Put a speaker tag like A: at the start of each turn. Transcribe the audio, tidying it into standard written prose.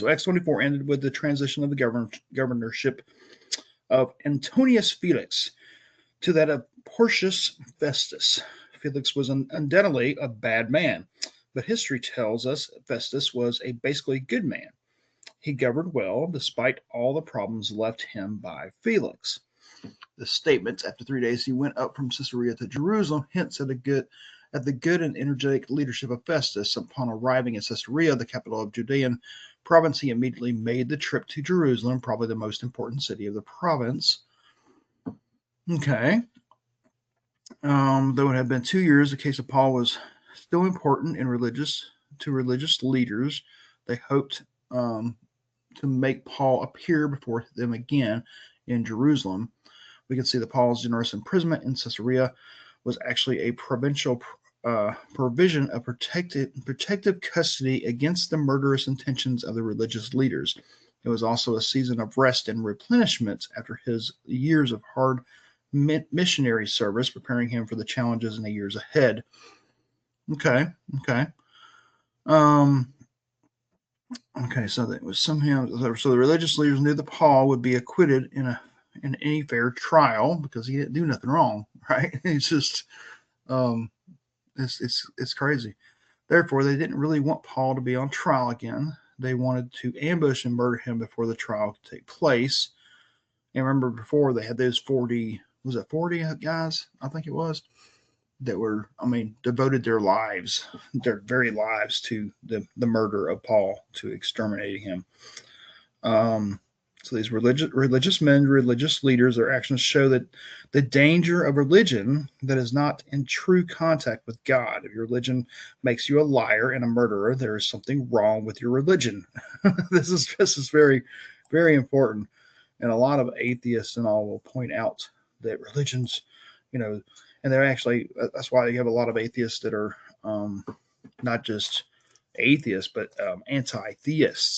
A: So Acts 24 ended with the transition of the governorship of Antonius Felix to that of Porcius Festus. Felix was undoubtedly a bad man, but history tells us Festus was a basically good man. He governed well despite all the problems left him by Felix. The statements, after 3 days he went up from Caesarea to Jerusalem, hints at the good and energetic leadership of Festus. Upon arriving at Caesarea, the capital of Judean province, he immediately made the trip to Jerusalem, probably the most important city of the province. Okay. Though it had been 2 years, the case of Paul was still important to religious leaders. They hoped to make Paul appear before them again in Jerusalem. We can see that Paul's generous imprisonment in Caesarea was actually a provincial provision of protective custody against the murderous intentions of the religious leaders. It was also a season of rest and replenishment after his years of hard missionary service, preparing him for the challenges in the years ahead. Okay. Okay, so that was somehow so the religious leaders knew that Paul would be acquitted in any fair trial because he didn't do nothing wrong, right? It's just it's crazy. Therefore, they didn't really want Paul to be on trial again. They wanted to ambush and murder him before the trial could take place. And remember, before they had those 40 guys? I think it was that were, devoted their lives, their very lives to the murder of Paul, to exterminating him. So these religious men, religious leaders, their actions show that the danger of religion that is not in true contact with God. If your religion makes you a liar and a murderer, there is something wrong with your religion. This is very, very important. And a lot of atheists and all will point out that religions, and they're actually, that's why you have a lot of atheists that are not just atheists, but anti-theists.